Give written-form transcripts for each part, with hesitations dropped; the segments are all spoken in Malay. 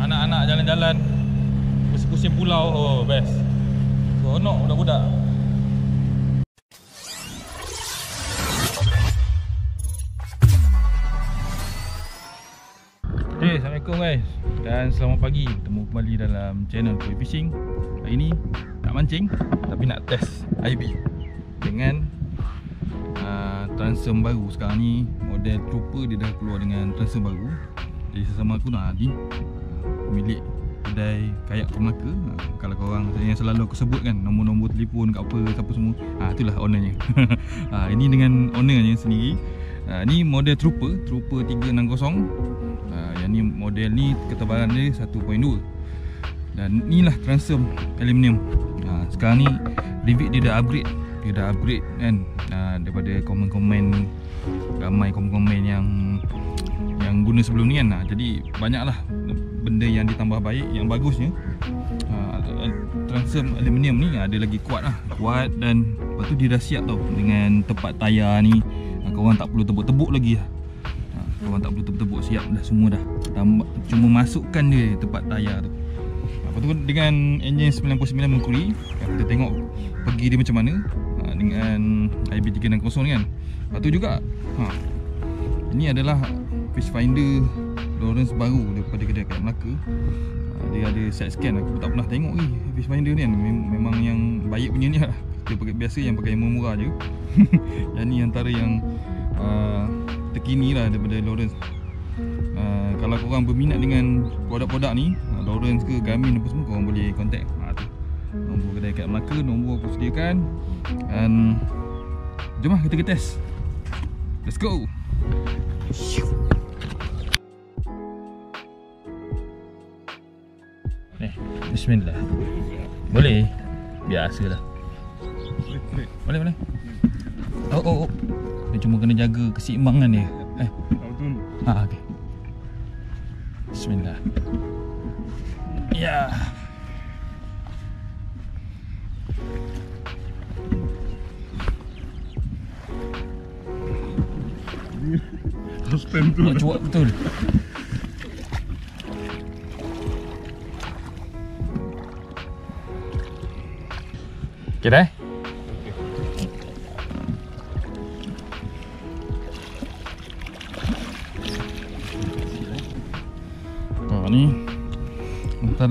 anak-anak jalan-jalan pusing-pusing pulau. Oh best. Seronok budak-budak. Okay, Assalamualaikum guys. Dan selamat pagi. Bertemu kembali dalam channel Koi Fishing. Hari ni nak mancing tapi nak test IB dengan transom baru. Sekarang ni model Trooper dia dah keluar dengan transom baru. Jadi sesama aku nak Adi, pemilik kedai kayak Permata. Kalau korang yang selalu aku sebut kan, nombor-nombor telefon kat apa, siapa semua, itulah ownernya. Ini dengan ownernya sendiri. Ni model Trooper 360. Yang ni model ni ketebalan dia 1.2. Dan inilah transom aluminium. Sekarang ni Rivik dia dah upgrade. Dia dah upgrade kan, daripada komen-komen, ramai komen-komen yang guna sebelum ni kan. Jadi banyaklah benda yang ditambah baik. Yang bagusnya transom aluminium ni ada lagi kuat lah. Kuat dan lepas tu dia dah siap tau dengan tempat tayar ni. Korang tak perlu tebuk-tebuk lagi lah. Korang tak perlu tebuk-tebuk, siap dah semua dah. Cuma masukkan dia tempat tayar tu. Lepas tu dengan enjin 99 Mercury, kita tengok pergi dia macam mana dengan IB 360 ni kan. Lepas tu juga ini adalah fish finder Lawrence baru daripada kedai kayak Melaka. Dia ada side scan. Aku tak pernah tengok ni fish finder ni kan. Memang yang baik punya ni lah. Dia pakai biasa, yang pakai yang murah je. Yang ni antara yang terkini lah daripada Lawrence. Kalau korang berminat dengan produk-produk ni, Lawrence ke Garmin apa semua, korang boleh contact. Tu nombor kedai kat Melaka, nombor aku sediakan. Dan jom lah kita test. Let's go. Bismillah. Boleh? Biasalah. Boleh. Oh. Dia cuma kena jaga keseimbangan dia. Betul. Okey. Bismillah. Ya. Stand tu. Cuak betul. Okay dah.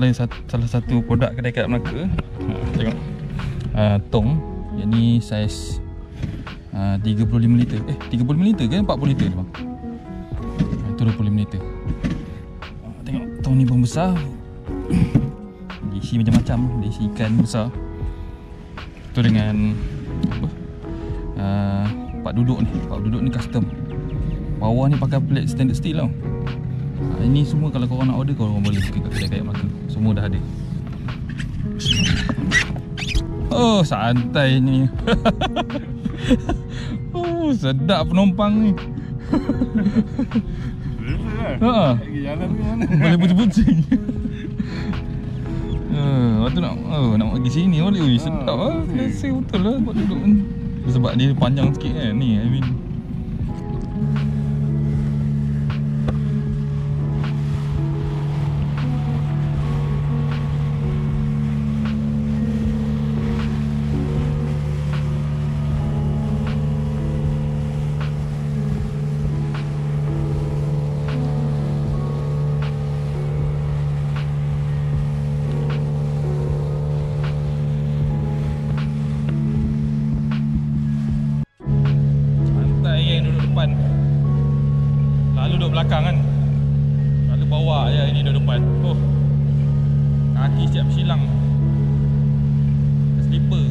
Ni salah satu produk kedai kat Melaka. Tengok tong. Yang ni saiz 35 liter. 35 liter ke 40 liter bang? Itu 25 liter. Tengok tong ni pun besar. Diisi macam-macam, diisi ikan besar. Tu dengan pak duduk ni custom. Bawah ni pakai plate standard steel tau. Ini semua kalau korang nak order, korang boleh pergi kat kedai kayak Melaka. Semua dah ada. Oh, santai ni. Oh, sedap penumpang ni. Jalan ke mana? Boleh puting-puting. Lepas tu nak pergi sini boleh. Ui, sedap lah. Selesa betul lah buat duduk ni. Sebab dia panjang sikit kan ni, I mean. Lalu duduk belakang kan, lalu bawa je ini duduk depan. Oh, kaki siap silang. Slipper.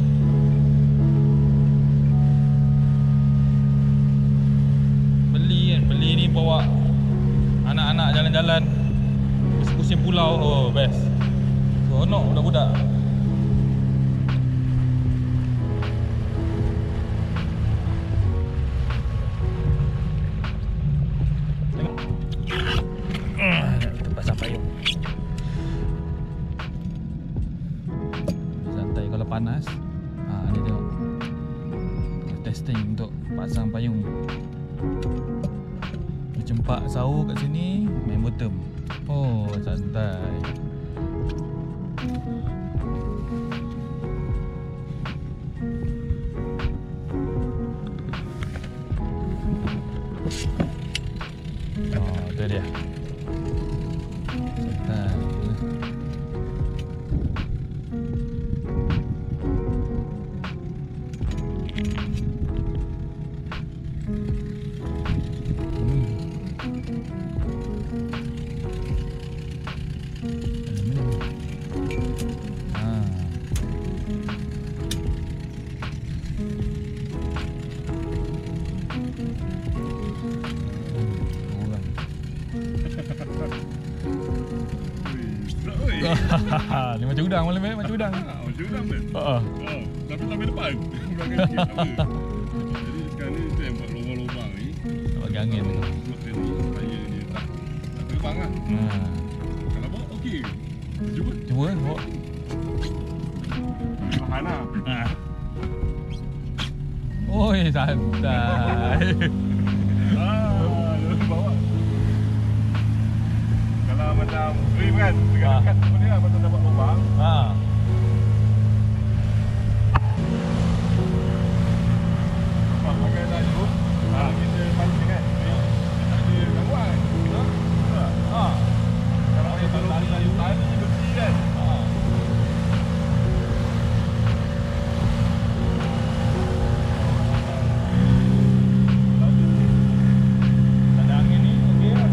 Beli ni bawa anak-anak jalan-jalan pusing-pusing pulau. Oh best. Seronok budak-budak. Panas. Ni tengok testing untuk pasang payung. Cempak sahur kat sini memang bottom. Oh, santai. Oh, itu dia. Santai. Ni macam udang malam ni, macam udang. Macam udang kan? Tapi sampai depan. Belakang sikit, tak apa. Jadi sekarang ni tu yang buat lubang-lubang ni. Bagi angin ni. Buat ni supaya dia tak terbang lah. Kalau bawa okey. Cuba. Cuba bawa. Tahan lah. Oi, santai. Bawa. Kalau macam dream kan, dekat-dekat semua dia macam dapat lubang. Pakai laju. Kita pancing kan. Tak ada gangguan. Kalau dia tarik laju tadi bersih kan. Ada angin ni, okey lah.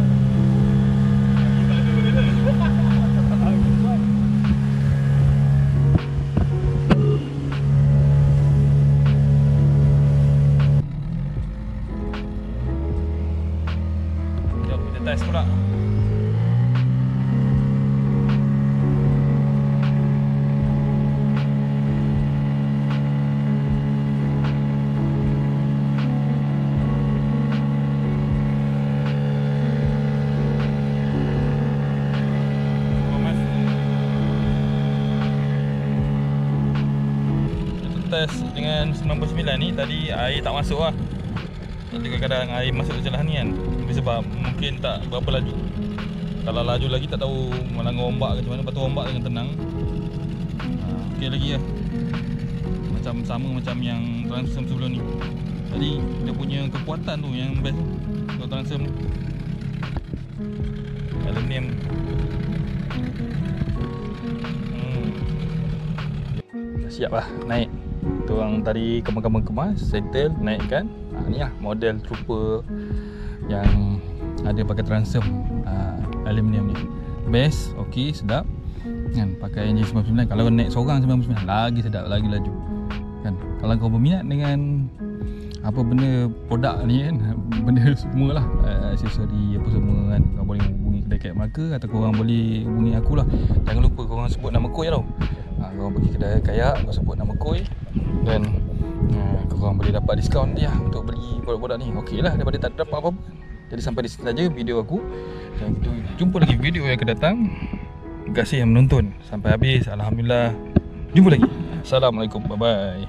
Jom kita test pula. Test dengan 99 ni tadi air tak masuk lah. Tadi kadang-kadang air masuk celah ni kan. Sebab mungkin tak berapa laju. Kalau laju lagi tak tahu melanggar ombak ke macam mana. Lepas tu ombak dengan tenang. Okey lagi lah. Macam sama macam yang transom sebelum ni. Tadi dia punya kekuatan tu yang best tu. Untuk transom ni aluminium. Siap lah naik. Tu orang tadi kemas-kemas, settle, naikkan. Ni lah model trooper yang ada pakai transom aluminium ni. Best, okey, sedap. Kan pakai enjin 99. Kalau naik seorang 99 lagi sedap, lagi laju. Kan kalau kau berminat dengan apa benda produk ni kan, benda semualah, aksesori apa semua kan, kau boleh hubungi kedai Kayak Melaka atau korang boleh hubungi aku lah. Jangan lupa korang sebut nama Koi tau. Korang pergi kedai Kayak, kau sebut nama Koi dan korang boleh dapat diskaun dia untuk beli produk-produk ni. Okey lah, daripada tak dapat apa-apa. Jadi sampai di sini saja video aku. Dan kita jumpa lagi video yang akan datang. Terima kasih yang menonton sampai habis. Alhamdulillah. Jumpa lagi. Assalamualaikum. Bye bye.